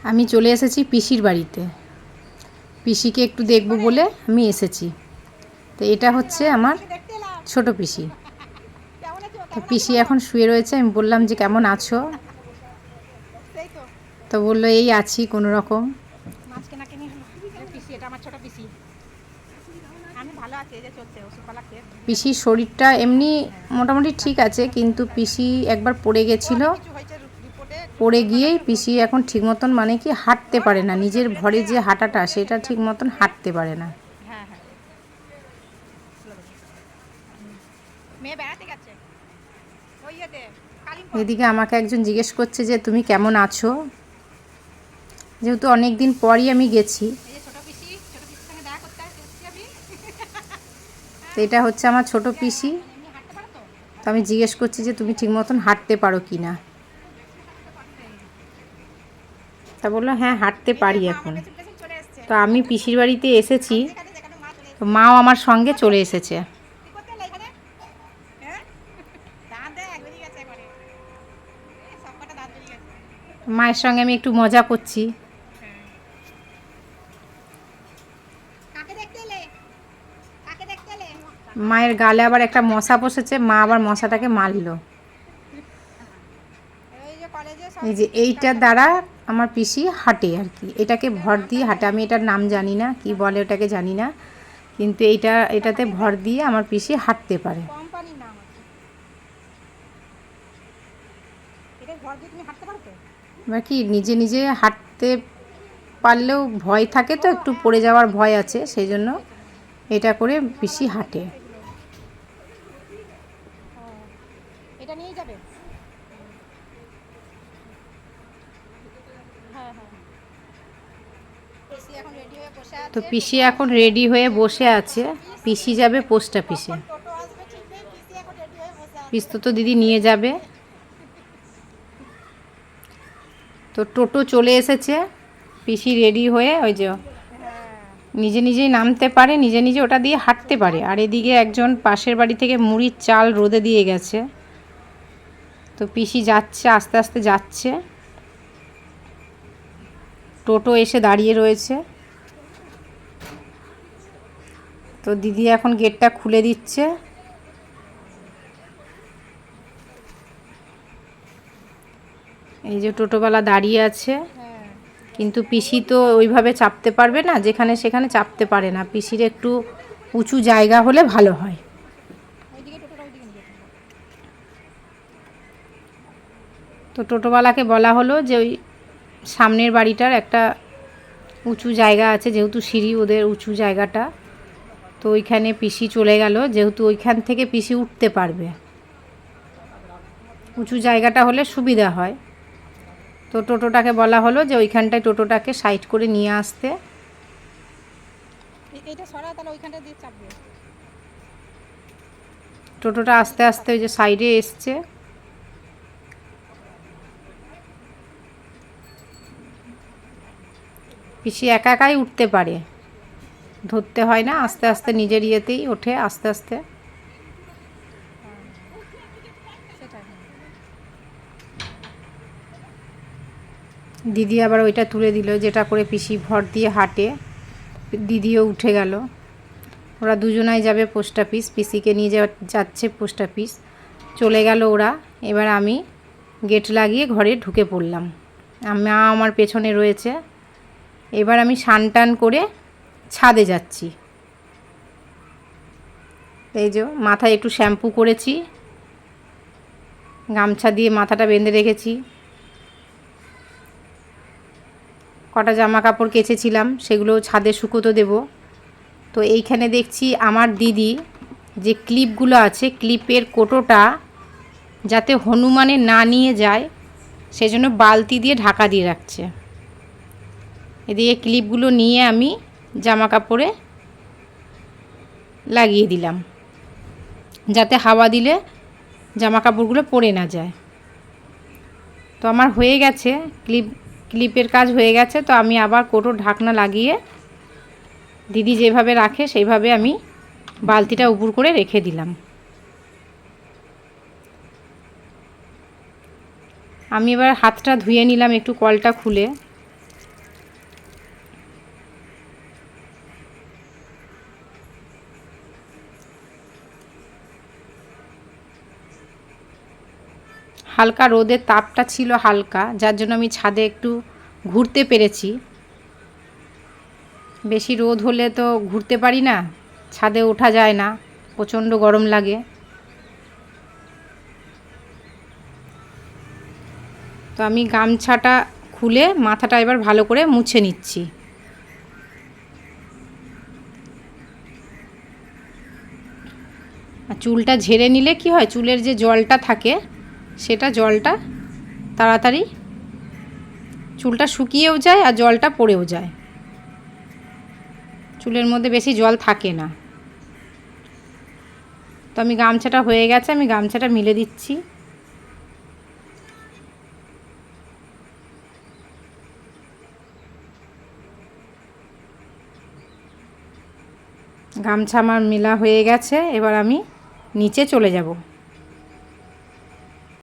আমি চলে এসেছি পিসির বাড়িতে। পিসিকে একটু দেখব বলে আমি এসেছি। তো এটা হচ্ছে আমার ছোট পিসি। তো পিসি এখন শুয়ে রয়েছে। আমি বললাম যে কেমন আছো? তো বললো এই আছি কোনো রকম। পিসির শরীরটা এমনি মোটামুটি ঠিক আছে, কিন্তু পিসি একবার পড়ে গেছিলো। পড়ে গিয়েই পিসি এখন ঠিক মতন মানে কি হাঁটতে পারে না, নিজের ভরে যে হাঁটাটা সেটা ঠিক মতন হাঁটতে পারে না। এদিকে আমাকে একজন জিজ্ঞেস করছে যে তুমি কেমন আছো, যেহেতু অনেক দিন পরই আমি গেছি। তো এটা হচ্ছে আমার ছোট পিসি। তো আমি জিজ্ঞেস করছি যে তুমি ঠিক মতন হাঁটতে পারো কি না। তা বললো হ্যাঁ হাঁটতে পারি এখন। তো আমি পিসির বাড়িতে এসেছি, তো মাও আমার সঙ্গে চলে এসেছে। মায়ের সঙ্গে আমি একটু মজা করছি। মায়ের গালে আবার একটা মশা বসেছে, মা আবার মশাটাকে মারলো। এই যে এইটার দ্বারা আমার পিসি হাঁটে আর কি, এটাকে ভর দিয়ে হাঁটে। আমি এটার নাম জানি না, কি বলে ওটাকে জানি না, কিন্তু এটাতে ভর দিয়ে আমার পিসি হাঁটতে পারে। এবার কি নিজে নিজে হাঁটতে পারলেও ভয় থাকে, তো একটু পড়ে যাওয়ার ভয় আছে, সেই জন্য এটা করে পিসি হাঁটে। তো পিসি এখন রেডি হয়ে বসে আছে। পিসি যাবে পোস্ট অফিসে। পিস্তো তো দিদি নিয়ে যাবে। তো টোটো চলে এসেছে। পিসি রেডি হয়ে ওই যে নিজে নিজেই নামতে পারে, নিজে নিজে ওটা দিয়ে হাঁটতে পারে। আর এদিকে একজন পাশের বাড়ি থেকে মুড়ির চাল রোদে দিয়ে গেছে। তো পিসি যাচ্ছে, আস্তে আস্তে যাচ্ছে। টোটো এসে দাঁড়িয়ে রয়েছে। তো দিদি এখন গেটটা খুলে দিচ্ছে। এই যে টোটোওয়ালা দাঁড়িয়ে আছে, কিন্তু পিসি তো ওইভাবে চাপতে পারবে না, যেখানে সেখানে চাপতে পারে না। পিসির একটু উঁচু জায়গা হলে ভালো হয়। তো টোটোওয়ালাকে বলা হলো যে ওই সামনের বাড়িটার একটা উঁচু জায়গা আছে, যেহেতু সিঁড়ি ওদের উঁচু জায়গাটা, তো ওইখানে পিসি চলে গেল, যেহেতু ওইখান থেকে পিসি উঠতে পারবে। উঁচু জায়গাটা হলে সুবিধা হয়। তো টোটোটাকে বলা হলো যে ওইখানটায় টোটোটাকে সাইড করে নিয়ে আসতে। টোটোটা আস্তে আস্তে ওই যে সাইডে এসছে। পিসি একা একাই উঠতে পারে, ধরতে হয় না, আস্তে আস্তে নিজের ইয়েতেই ওঠে আস্তে আস্তে। দিদি আবার ওইটা তুলে দিল, যেটা করে পিসি ভর দিয়ে হাঁটে। দিদিও উঠে গেল। ওরা দুজনাই যাবে পোস্ট অফিস, পিসিকে নিয়ে যাচ্ছে পোস্ট অফিস। চলে গেল ওরা। এবার আমি গেট লাগিয়ে ঘরে ঢুকে পড়লাম। মা আমার পেছনে রয়েছে। এবার আমি স্নান টান করে ছাদে যাচ্ছি। এই যে মাথায় একটু শ্যাম্পু করেছি, গামছা দিয়ে মাথাটা বেঁধে রেখেছি। কটা জামা কাপড় কেচেছিলাম, সেগুলো ছাদে শুকোতে দেব। তো এইখানে দেখছি আমার দিদি যে ক্লিপগুলো আছে, ক্লিপের কোটোটা যাতে হনুমানে না নিয়ে যায় সেজন্য বালতি দিয়ে ঢাকা দিয়ে রাখছে। এদিকে ক্লিপগুলো নিয়ে আমি জামা কাপড়ে লাগিয়ে দিলাম, যাতে হাওয়া দিলে জামা কাপড়গুলো পরে না যায়। তো আমার হয়ে গেছে, ক্লিপের কাজ হয়ে গেছে। তো আমি আবার কোটোর ঢাকনা লাগিয়ে দিদি যেভাবে রাখে সেইভাবে আমি বালতিটা উপর করে রেখে দিলাম। আমি এবার হাতটা ধুয়ে নিলাম একটু কলটা খুলে। হালকা রোদের তাপটা ছিল হালকা, যার জন্য আমি ছাদে একটু ঘুরতে পেরেছি। বেশি রোদ হলে তো ঘুরতে পারি না, ছাদে ওঠা যায় না, প্রচণ্ড গরম লাগে। তো আমি গামছাটা খুলে মাথাটা এবার ভালো করে মুছে নিচ্ছি। আর চুলটা ঝেড়ে নিলে কি হয়, চুলের যে জলটা থাকে সেটা জলটা তাড়াতাড়ি চুলটা শুকিয়েও যায় আর জলটা পড়েও যায়, চুলের মধ্যে বেশি জল থাকে না। তো আমি গামছাটা হয়ে গেছে, আমি গামছাটা মিলে দিচ্ছি। গামছা আমার মেলা হয়ে গেছে, এবার আমি নিচে চলে যাব।